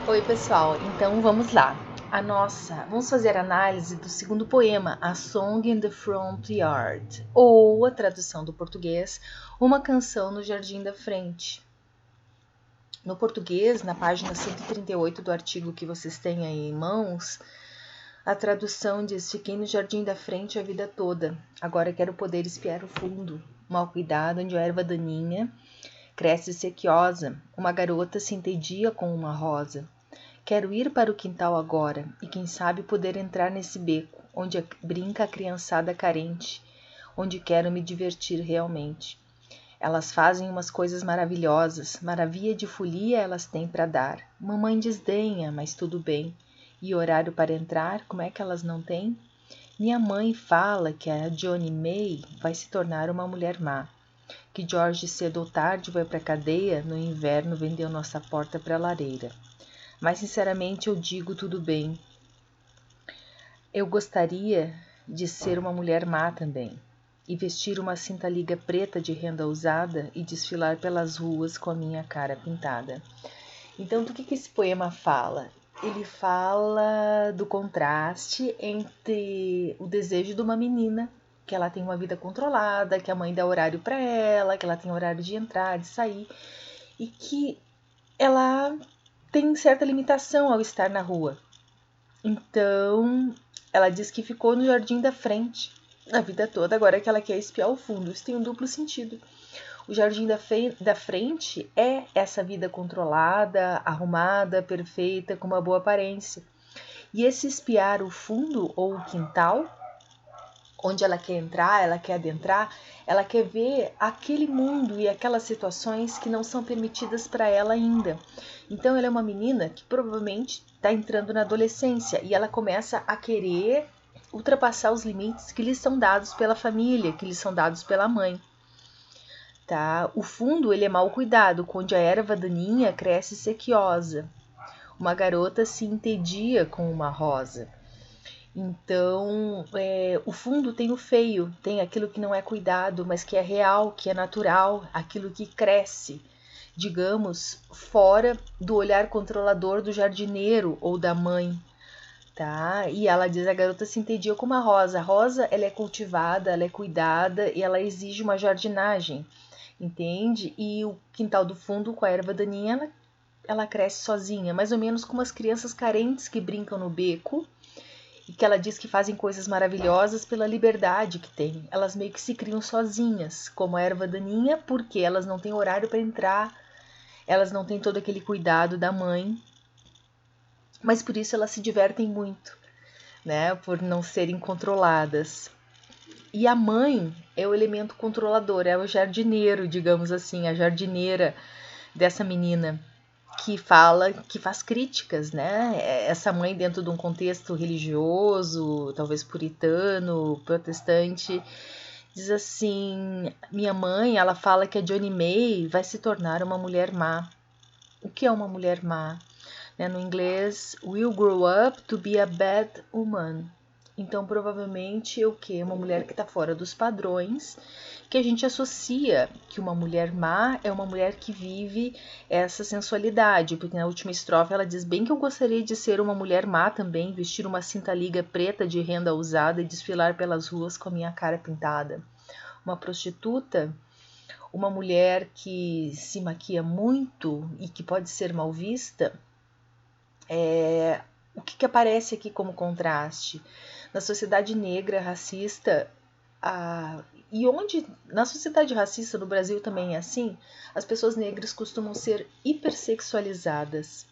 Oi, pessoal. Então vamos lá. Vamos fazer a análise do segundo poema, A Song in the Front Yard, ou a tradução do português, Uma Canção no Jardim da Frente. No português, na página 138 do artigo que vocês têm aí em mãos, a tradução diz: Fiquei no jardim da frente a vida toda, agora quero poder espiar o fundo. Mal cuidado, onde a erva daninha cresce sequiosa, uma garota se entedia com uma rosa. Quero ir para o quintal agora e quem sabe poder entrar nesse beco, onde brinca a criançada carente, onde quero me divertir realmente. Elas fazem umas coisas maravilhosas, maravilha de folia elas têm para dar. Mamãe desdenha, mas tudo bem. E horário para entrar, como é que elas não têm? Minha mãe fala que a Johnny May vai se tornar uma mulher má, que George cedo ou tarde vai para a cadeia, no inverno vendeu nossa porta para a lareira. Mas sinceramente eu digo tudo bem. Eu gostaria de ser uma mulher má também, e vestir uma cinta-liga preta de renda usada e desfilar pelas ruas com a minha cara pintada. Então, do que esse poema fala? Ele fala do contraste entre o desejo de uma menina, que ela tem uma vida controlada, que a mãe dá horário para ela, que ela tem horário de entrar, de sair, e que ela tem certa limitação ao estar na rua. Então, ela diz que ficou no jardim da frente a vida toda, agora que ela quer espiar o fundo. Isso tem um duplo sentido. O jardim da frente é essa vida controlada, arrumada, perfeita, com uma boa aparência. E esse espiar o fundo ou o quintal, onde ela quer entrar, ela quer adentrar, ela quer ver aquele mundo e aquelas situações que não são permitidas para ela ainda. Então ela é uma menina que provavelmente está entrando na adolescência e ela começa a querer ultrapassar os limites que lhe são dados pela família, que lhe são dados pela mãe. Tá? O fundo ele é mal cuidado, onde a erva daninha cresce sequiosa. Uma garota se entedia com uma rosa. Então, o fundo tem o feio, tem aquilo que não é cuidado, mas que é real, que é natural, aquilo que cresce, digamos, fora do olhar controlador do jardineiro ou da mãe, tá? E ela diz, a garota se entendia como a rosa. A rosa, ela é cultivada, ela é cuidada e ela exige uma jardinagem, entende? E o quintal do fundo com a erva daninha, ela cresce sozinha, mais ou menos como as crianças carentes que brincam no beco, e que ela diz que fazem coisas maravilhosas pela liberdade que têm. Elas meio que se criam sozinhas, como a erva daninha, porque elas não têm horário para entrar, elas não têm todo aquele cuidado da mãe, mas por isso elas se divertem muito, né? Por não serem controladas. E a mãe é o elemento controlador, é o jardineiro, digamos assim, a jardineira dessa menina, que faz críticas, né? Essa mãe dentro de um contexto religioso, talvez puritano, protestante, diz assim, minha mãe, ela fala que a Johnny May vai se tornar uma mulher má. O que é uma mulher má? No inglês, will grow up to be a bad woman. Então, provavelmente, o que? Uma mulher que está fora dos padrões, que a gente associa que uma mulher má é uma mulher que vive essa sensualidade, porque na última estrofe ela diz bem que eu gostaria de ser uma mulher má também, vestir uma cinta-liga preta de renda usada e desfilar pelas ruas com a minha cara pintada. Uma prostituta, uma mulher que se maquia muito e que pode ser mal vista, o que aparece aqui como contraste? Na sociedade negra, racista, e onde na sociedade racista no Brasil também é assim, as pessoas negras costumam ser hipersexualizadas,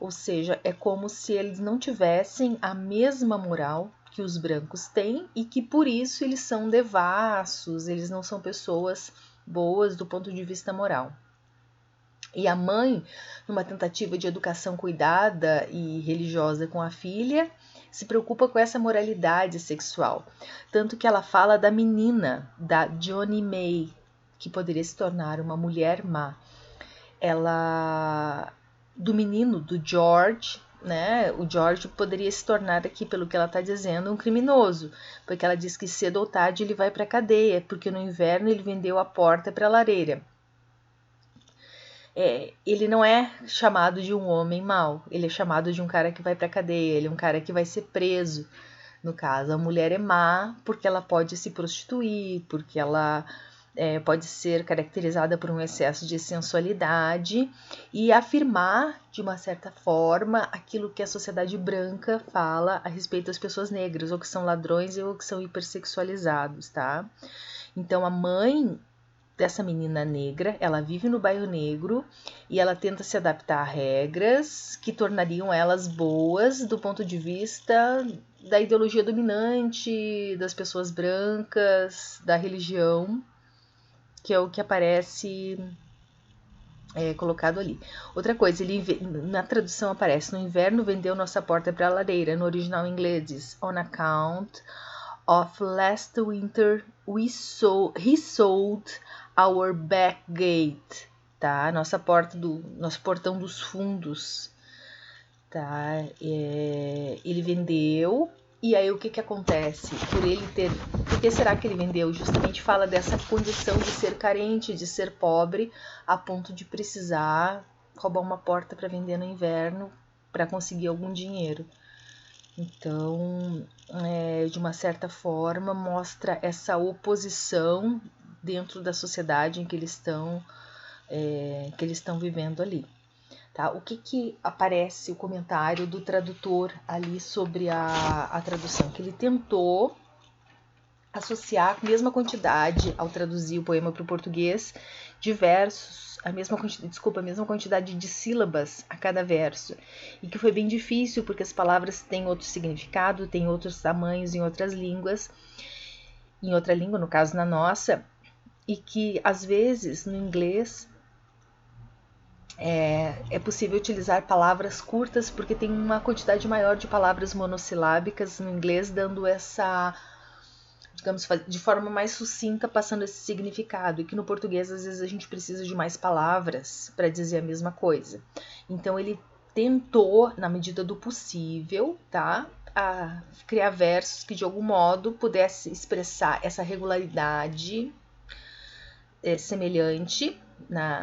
ou seja, é como se eles não tivessem a mesma moral que os brancos têm e que por isso eles são devassos, eles não são pessoas boas do ponto de vista moral. E a mãe, numa tentativa de educação cuidada e religiosa com a filha, se preocupa com essa moralidade sexual. Tanto que ela fala da menina, da Johnny May, que poderia se tornar uma mulher má. Do menino, do George, né? O George poderia se tornar aqui, pelo que ela está dizendo, um criminoso, porque ela diz que cedo ou tarde ele vai para a cadeia, porque no inverno ele vendeu a porta para a lareira. ele não é chamado de um homem mau, ele é chamado de um cara que vai pra cadeia, ele é um cara que vai ser preso. No caso, a mulher é má porque ela pode se prostituir, porque ela pode ser caracterizada por um excesso de sensualidade e afirmar, de uma certa forma, aquilo que a sociedade branca fala a respeito das pessoas negras, ou que são ladrões ou que são hipersexualizados, tá? Então, a mãe dessa menina negra, ela vive no bairro negro e ela tenta se adaptar a regras que tornariam elas boas do ponto de vista da ideologia dominante, das pessoas brancas, da religião, que é o que aparece colocado ali. Outra coisa, na tradução aparece: no inverno vendeu nossa porta para a lareira. No original em inglês diz: on account of last winter he sold our back gate, tá? Nosso portão dos fundos, tá? Ele vendeu. E aí o que acontece? Por que será que ele vendeu? Justamente fala dessa condição de ser carente, de ser pobre, a ponto de precisar roubar uma porta para vender no inverno para conseguir algum dinheiro. Então, de uma certa forma, mostra essa oposição dentro da sociedade em que eles estão vivendo ali. Tá? O que aparece o comentário do tradutor ali sobre a tradução? Que ele tentou associar a mesma quantidade, ao traduzir o poema para o português, de versos, a mesma quantidade de sílabas a cada verso. E que foi bem difícil, porque as palavras têm outro significado, têm outros tamanhos em outras línguas, em outra língua, no caso na nossa, e que às vezes no inglês é possível utilizar palavras curtas porque tem uma quantidade maior de palavras monossilábicas no inglês, dando essa, digamos, de forma mais sucinta, passando esse significado, e que no português às vezes a gente precisa de mais palavras para dizer a mesma coisa. Então ele tentou, na medida do possível, tá, a criar versos que de algum modo pudesse expressar essa regularidade semelhante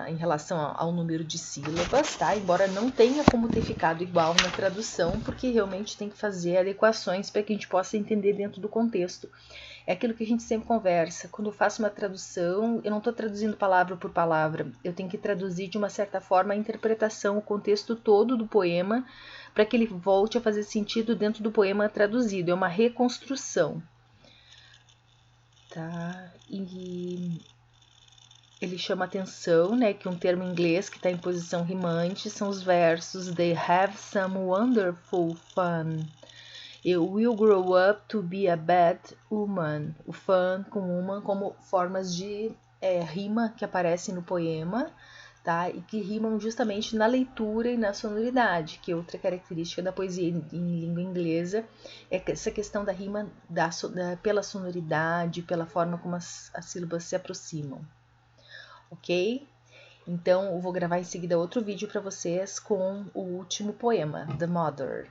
em relação ao número de sílabas, tá? Embora não tenha como ter ficado igual na tradução, porque realmente tem que fazer adequações para que a gente possa entender dentro do contexto. É aquilo que a gente sempre conversa. Quando eu faço uma tradução, eu não estou traduzindo palavra por palavra. Eu tenho que traduzir de uma certa forma a interpretação, o contexto todo do poema, para que ele volte a fazer sentido dentro do poema traduzido. É uma reconstrução. Tá? E ele chama atenção, né, que um termo em inglês que está em posição rimante são os versos They have some wonderful fun. You will grow up to be a bad woman. O fun com woman como formas de rima que aparecem no poema, tá? E que rimam justamente na leitura e na sonoridade, que é outra característica da poesia em língua inglesa, é essa questão da rima pela sonoridade, pela forma como as sílabas se aproximam. Ok? Então eu vou gravar em seguida outro vídeo para vocês com o último poema, The Mother.